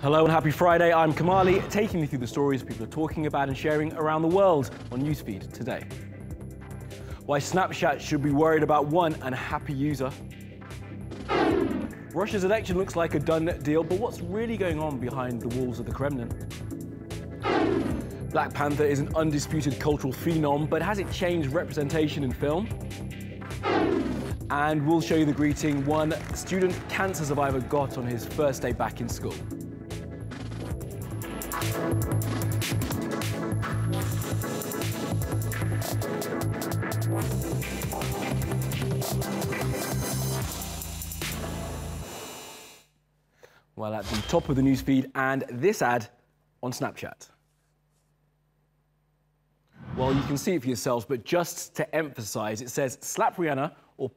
Hello and happy Friday. I'm Kamali, taking you through the stories people are talking about and sharing around the world on Newsfeed today. Why Snapchat should be worried about one unhappy user. Russia's election looks like a done deal, but what's really going on behind the walls of the Kremlin? Black Panther is an undisputed cultural phenom, but has it changed representation in film? And we'll show you the greeting one student cancer survivor got on his first day back in school. Well, at the top of the newsfeed and this ad on Snapchat. Well, you can see it for yourselves, but just to emphasize, it says slap Rihanna or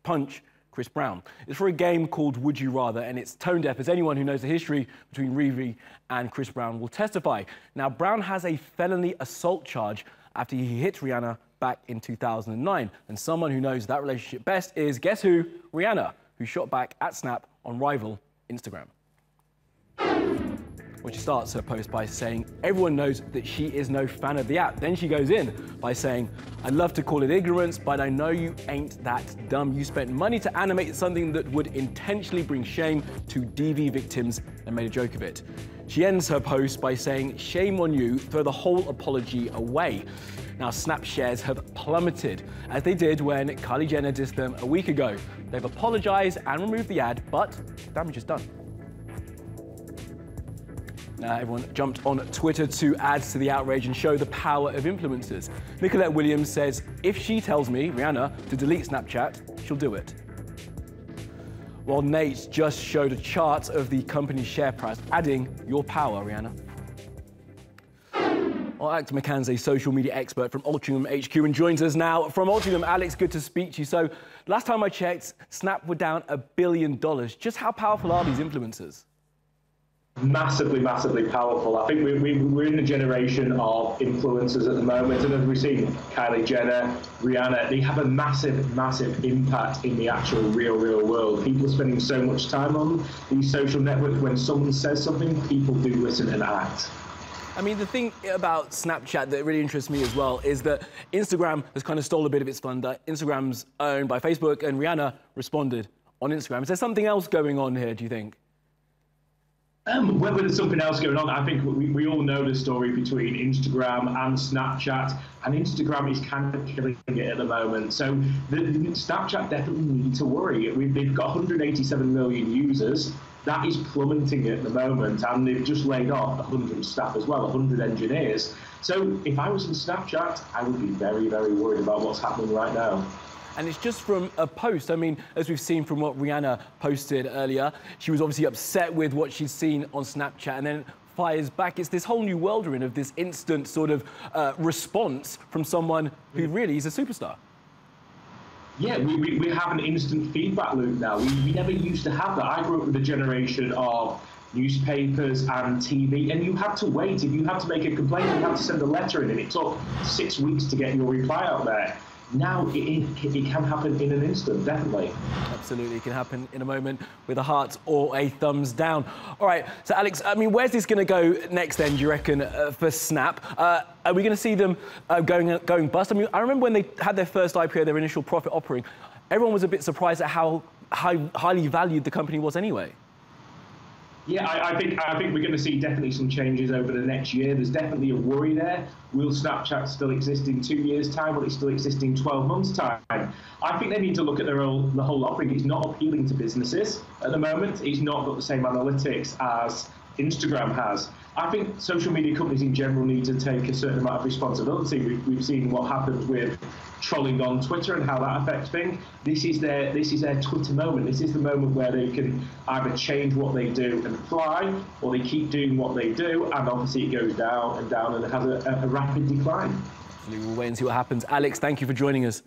punch Chris Brown. It's for a game called Would You Rather, and it's tone deaf, as anyone who knows the history between Riri and Chris Brown will testify. Now, Brown has a felony assault charge after he hit Rihanna back in 2009. And someone who knows that relationship best is, guess who? Rihanna, who shot back at Snap on rival Instagram. Well, she starts her post by saying everyone knows that she is no fan of the app. Then she goes in by saying, I'd love to call it ignorance, but I know you ain't that dumb. You spent money to animate something that would intentionally bring shame to DV victims and made a joke of it. She ends her post by saying, shame on you, throw the whole apology away. Now, Snap shares have plummeted, as they did when Kylie Jenner dissed them a week ago. They've apologized and removed the ad, but damage is done. Now, everyone jumped on Twitter to add to the outrage and show the power of influencers. Nicolette Williams says, if she tells me, Rihanna, to delete Snapchat, she'll do it. While Nate just showed a chart of the company's share price, adding, your power, Rihanna. Well, Alex McCann's a social media expert from Altrincham HQ and joins us now from Altrincham. Alex, good to speak to you. So, last time I checked, Snap were down $1 billion. Just how powerful are these influencers? Massively, massively powerful. I think we're in the generation of influencers at the moment, and as we've seen, Kylie Jenner, Rihanna, they have a massive, massive impact in the actual real world. People are spending so much time on these social networks. When someone says something, people do listen and act. I mean, the thing about Snapchat that really interests me as well is that Instagram has kind of stole a bit of its thunder. Instagram's owned by Facebook, and Rihanna responded on Instagram. Is there something else going on here, do you think? Whether there's something else going on, I think we all know the story between Instagram and Snapchat, and Instagram is kind of killing it at the moment. So Snapchat definitely need to worry. They've got 187 million users. That is plummeting at the moment, and they've just laid off 100 staff as well, 100 engineers. So if I was in Snapchat, I would be very, very worried about what's happening right now. And it's just from a post. I mean, as we've seen from what Rihanna posted earlier, she was obviously upset with what she'd seen on Snapchat and then fires back. It's this whole new world we're in of this instant sort of response from someone who really is a superstar. Yeah, we have an instant feedback loop now. We never used to have that. I grew up with a generation of newspapers and TV, and you had to wait. If you had to make a complaint, you had to send a letter in, and it took 6 weeks to get your reply out there. Now it can happen in an instant, definitely. Absolutely, it can happen in a moment with a heart or a thumbs down. All right, so Alex, I mean, where's this going to go next then, do you reckon, for Snap? Are we going to see them going bust? I mean, I remember when they had their first IPO, their initial profit offering, everyone was a bit surprised at how highly valued the company was anyway. Yeah, I think we're going to see definitely some changes over the next year. There's definitely a worry there. Will Snapchat still exist in 2 years' time? Will it still exist in 12 months' time? I think they need to look at the whole offering. It's not appealing to businesses at the moment. It's not got the same analytics as Instagram has. I think social media companies in general need to take a certain amount of responsibility. We've seen what happens with trolling on Twitter and how that affects things. This is their Twitter moment. This is the moment where they can either change what they do and fly, or they keep doing what they do, and obviously it goes down and down and it has a rapid decline. We'll wait and see what happens. Alex, thank you for joining us.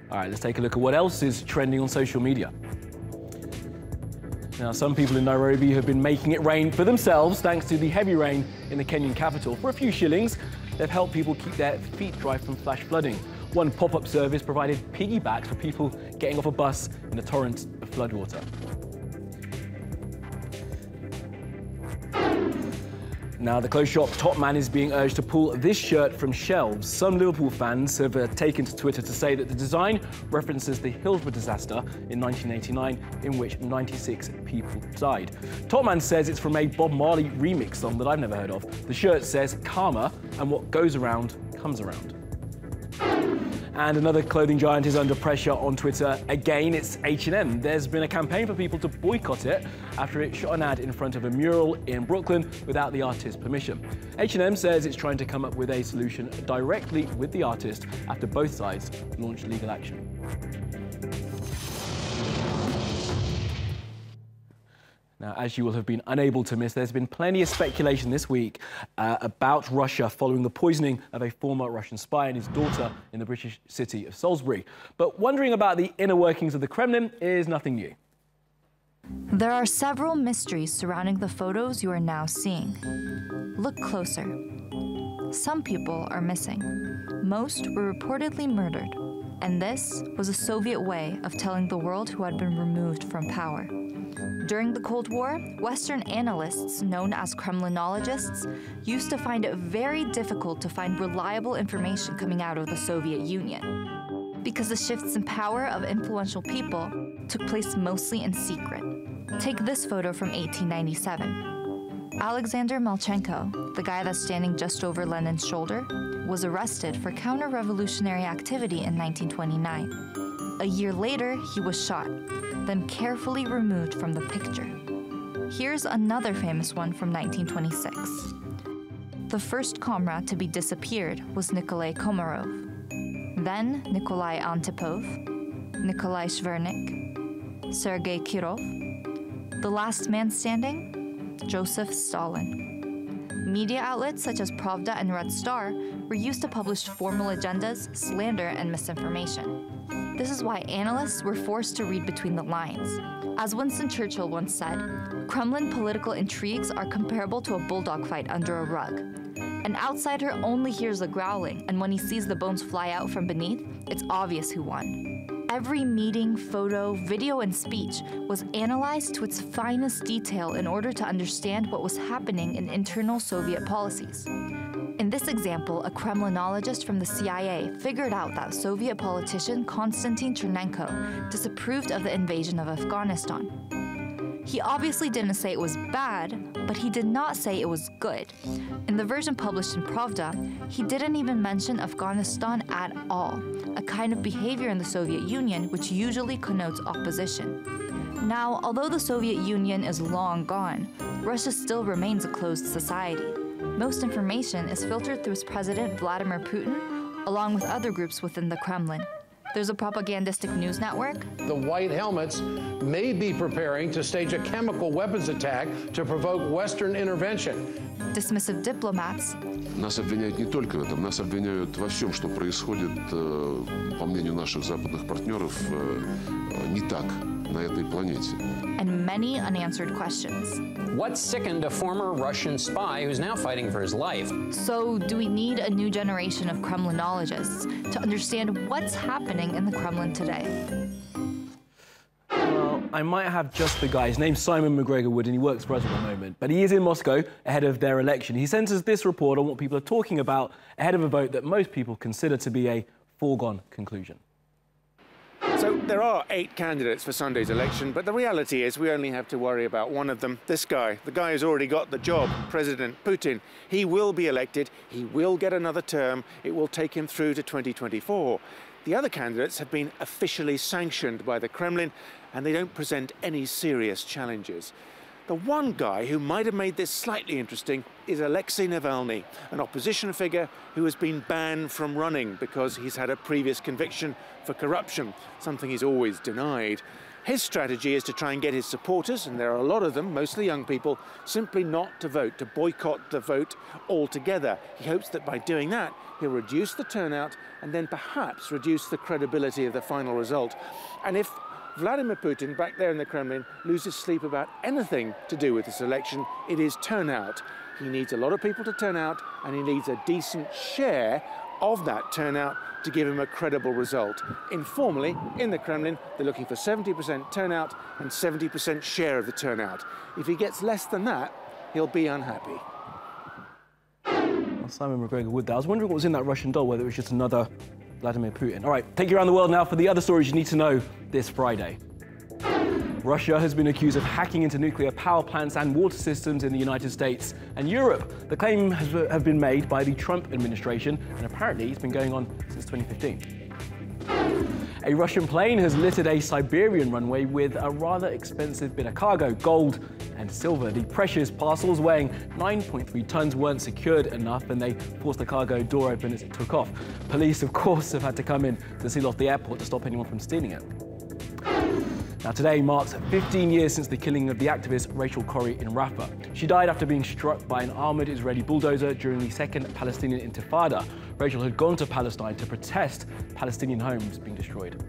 All right, let's take a look at what else is trending on social media. Now, some people in Nairobi have been making it rain for themselves thanks to the heavy rain in the Kenyan capital. For a few shillings, they've helped people keep their feet dry from flash flooding. One pop-up service provided piggybacks for people getting off a bus in a torrent of floodwater. Now, the clothes shop top man is being urged to pull this shirt from shelves. Some Liverpool fans have taken to Twitter to say that the design references the Hillsborough disaster in 1989, in which 96 people died. Top man says it's from a Bob Marley remix song that I've never heard of. The shirt says karma, and what goes around comes around. And another clothing giant is under pressure on Twitter. Again, it's H&M. There's been a campaign for people to boycott it after it shot an ad in front of a mural in Brooklyn without the artist's permission. H&M says it's trying to come up with a solution directly with the artist after both sides launched legal action. Now, as you will have been unable to miss, there's been plenty of speculation this week about Russia following the poisoning of a former Russian spy and his daughter in the British city of Salisbury. But wondering about the inner workings of the Kremlin is nothing new. There are several mysteries surrounding the photos you are now seeing. Look closer. Some people are missing. Most were reportedly murdered. And this was a Soviet way of telling the world who had been removed from power. During the Cold War, Western analysts, known as Kremlinologists, used to find it very difficult to find reliable information coming out of the Soviet Union, because the shifts in power of influential people took place mostly in secret. Take this photo from 1897. Alexander Malchenko, the guy that's standing just over Lenin's shoulder, was arrested for counter-revolutionary activity in 1929. A year later, he was shot, then carefully removed from the picture. Here's another famous one from 1926. The first comrade to be disappeared was Nikolai Komarov, then Nikolai Antipov, Nikolai Shvernik, Sergei Kirov. The last man standing? Joseph Stalin. Media outlets such as Pravda and Red Star were used to publish formal agendas, slander, and misinformation. This is why analysts were forced to read between the lines. As Winston Churchill once said, Kremlin political intrigues are comparable to a bulldog fight under a rug. An outsider only hears the growling, and when he sees the bones fly out from beneath, it's obvious who won. Every meeting, photo, video, and speech was analyzed to its finest detail in order to understand what was happening in internal Soviet policies. In this example, a Kremlinologist from the CIA figured out that Soviet politician Konstantin Chernenko disapproved of the invasion of Afghanistan. He obviously didn't say it was bad, but he did not say it was good. In the version published in Pravda, he didn't even mention Afghanistan at all, a kind of behavior in the Soviet Union which usually connotes opposition. Now, although the Soviet Union is long gone, Russia still remains a closed society. Most information is filtered through its president, Vladimir Putin, along with other groups within the Kremlin. There's a propagandistic news network. The White Helmets may be preparing to stage a chemical weapons attack to provoke Western intervention. Dismissive diplomats. Нас обвиняют не только в этом, нас обвиняют во всем, что происходит, по мнению наших западных партнеров, не так на этой планете. And many unanswered questions. What sickened a former Russian spy who's now fighting for his life? So, do we need a new generation of Kremlinologists to understand what's happening in the Kremlin today? Well, I might have just the guy. His name's Simon McGregor Wood, and he works for us at the moment. But he is in Moscow ahead of their election. He sends us this report on what people are talking about ahead of a vote that most people consider to be a foregone conclusion. So there are 8 candidates for Sunday's election, but the reality is we only have to worry about one of them, this guy. The guy who's already got the job, President Putin. He will be elected, he will get another term, it will take him through to 2024. The other candidates have been officially sanctioned by the Kremlin, and they don't present any serious challenges. The one guy who might have made this slightly interesting is Alexei Navalny, an opposition figure who has been banned from running because he's had a previous conviction for corruption, something he's always denied. His strategy is to try and get his supporters, and there are a lot of them, mostly young people, simply not to vote, to boycott the vote altogether. He hopes that by doing that, he'll reduce the turnout and then perhaps reduce the credibility of the final result. And if Vladimir Putin, back there in the Kremlin, loses sleep about anything to do with this election, it is turnout. He needs a lot of people to turn out, and he needs a decent share of that turnout to give him a credible result. Informally, in the Kremlin, they're looking for 70% turnout and 70% share of the turnout. If he gets less than that, he'll be unhappy. Simon McGregor would that. I was wondering what was in that Russian doll, whether it was just another Vladimir Putin. All right, take you around the world now for the other stories you need to know this Friday. Russia has been accused of hacking into nuclear power plants and water systems in the United States and Europe. The claim has been made by the Trump administration, and apparently it's been going on since 2015. A Russian plane has littered a Siberian runway with a rather expensive bit of cargo, gold and silver. The precious parcels weighing 9.3 tons weren't secured enough, and they forced the cargo door open as it took off. Police, of course, have had to come in to seal off the airport to stop anyone from stealing it. Now, today marks 15 years since the killing of the activist Rachel Corrie in Rafah. She died after being struck by an armoured Israeli bulldozer during the Second Palestinian Intifada. Rachel had gone to Palestine to protest Palestinian homes being destroyed.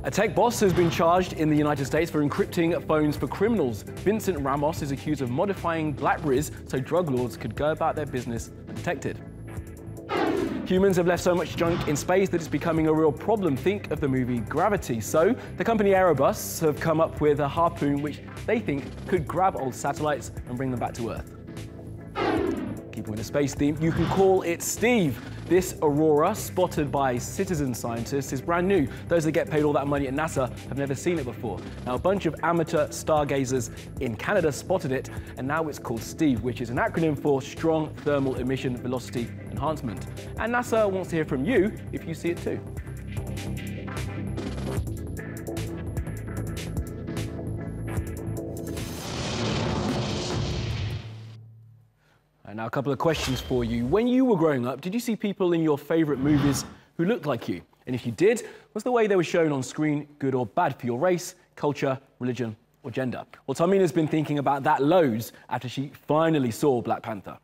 A tech boss has been charged in the United States for encrypting phones for criminals. Vincent Ramos is accused of modifying BlackBerries so drug lords could go about their business undetected. Humans have left so much junk in space that it's becoming a real problem. Think of the movie Gravity. So, the company Airbus have come up with a harpoon which they think could grab old satellites and bring them back to Earth. Keeping with the space theme, you can call it Steve. This aurora, spotted by citizen scientists, is brand new. Those that get paid all that money at NASA have never seen it before. Now, a bunch of amateur stargazers in Canada spotted it, and now it's called STEVE, which is an acronym for Strong Thermal Emission Velocity Enhancement. And NASA wants to hear from you if you see it too. And now a couple of questions for you. When you were growing up, did you see people in your favourite movies who looked like you? And if you did, was the way they were shown on screen good or bad for your race, culture, religion or gender? Well, Tamina's been thinking about that loads after she finally saw Black Panther.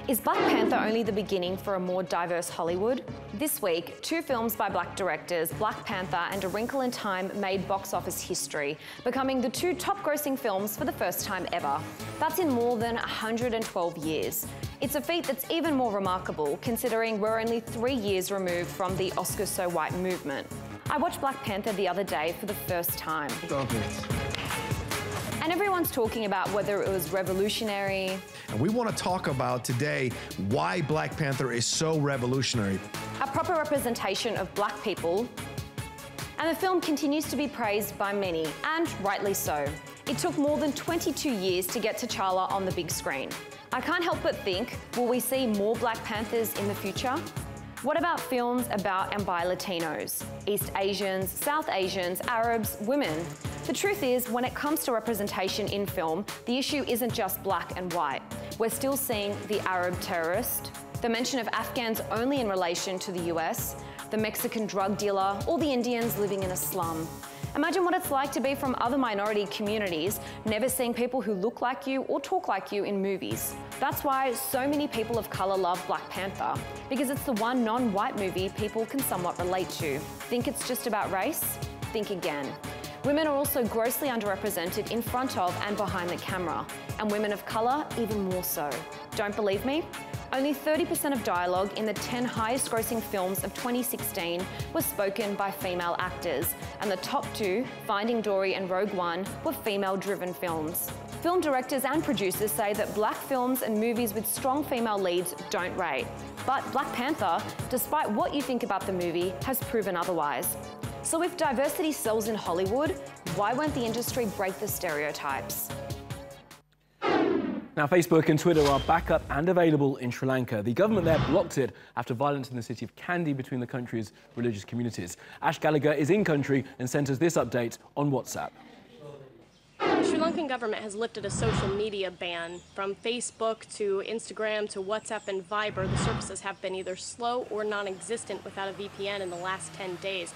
Is Black Panther only the beginning for a more diverse Hollywood? This week, 2 films by Black directors, Black Panther and A Wrinkle in Time, made box office history, becoming the 2 top-grossing films for the first time ever. That's in more than 112 years. It's a feat that's even more remarkable, considering we're only 3 years removed from the Oscars So White movement. I watched Black Panther the other day for the first time. Stop it. And everyone's talking about whether it was revolutionary. And we want to talk about today why Black Panther is so revolutionary. A proper representation of black people. And the film continues to be praised by many, and rightly so. It took more than 22 years to get T'Challa on the big screen. I can't help but think, will we see more Black Panthers in the future? What about films about and by Latinos, East Asians, South Asians, Arabs, women? The truth is, when it comes to representation in film, the issue isn't just black and white. We're still seeing the Arab terrorist, the mention of Afghans only in relation to the US, the Mexican drug dealer, or the Indians living in a slum. Imagine what it's like to be from other minority communities, never seeing people who look like you or talk like you in movies. That's why so many people of colour love Black Panther, because it's the one non-white movie people can somewhat relate to. Think it's just about race? Think again. Women are also grossly underrepresented in front of and behind the camera, and women of colour even more so. Don't believe me? Only 30% of dialogue in the 10 highest grossing films of 2016 was spoken by female actors, and the top 2, Finding Dory and Rogue One, were female-driven films. Film directors and producers say that black films and movies with strong female leads don't rate. But Black Panther, despite what you think about the movie, has proven otherwise. So if diversity sells in Hollywood, why won't the industry break the stereotypes? Now, Facebook and Twitter are back up and available in Sri Lanka. The government there blocked it after violence in the city of Kandy between the country's religious communities. Ash Gallagher is in country and sent us this update on WhatsApp. The Sri Lankan government has lifted a social media ban. From Facebook to Instagram to WhatsApp and Viber, the services have been either slow or non-existent without a VPN in the last 10 days.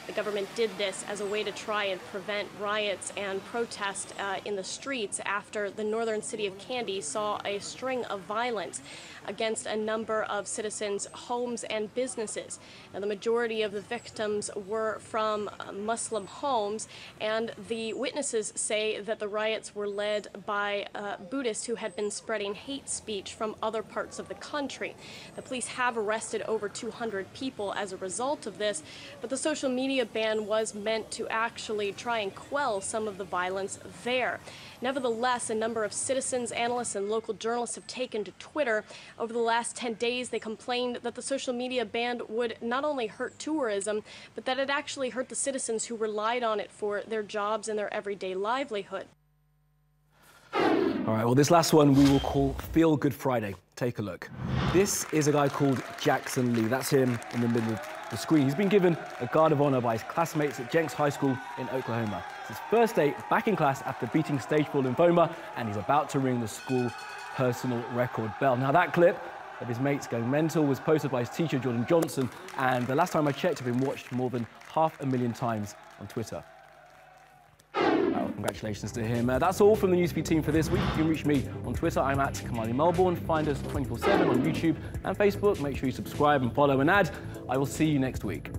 The government did this as a way to try and prevent riots and protests in the streets after the northern city of Kandy saw a string of violence against a number of citizens' homes and businesses. Now, the majority of the victims were from Muslim homes, and the witnesses say that the riots were led by Buddhists who had been spreading hate speech from other parts of the country. The police have arrested over 200 people as a result of this, but the social media media ban was meant to actually try and quell some of the violence there. Nevertheless, a number of citizens, analysts, and local journalists have taken to Twitter. Over the last 10 days, they complained that the social media ban would not only hurt tourism, but that it actually hurt the citizens who relied on it for their jobs and their everyday livelihood. All right, well, this last one we will call Feel Good Friday. Take a look. This is a guy called Jackson Lee. That's him in the middle of the screen. He's been given a Guard of Honor by his classmates at Jenks High School in Oklahoma. It's his first day back in class after beating stage 4 lymphoma, and he's about to ring the school personal record bell. Now, that clip of his mates going mental was posted by his teacher, Jordan Johnson, and the last time I checked, it had been watched more than 500,000 times on Twitter. Well, congratulations to him. That's all from the Newsfeed team for this week. You can reach me on Twitter. I'm at Kamali Melbourne. Find us 24/7 on YouTube and Facebook. Make sure you subscribe and follow and add. I will see you next week.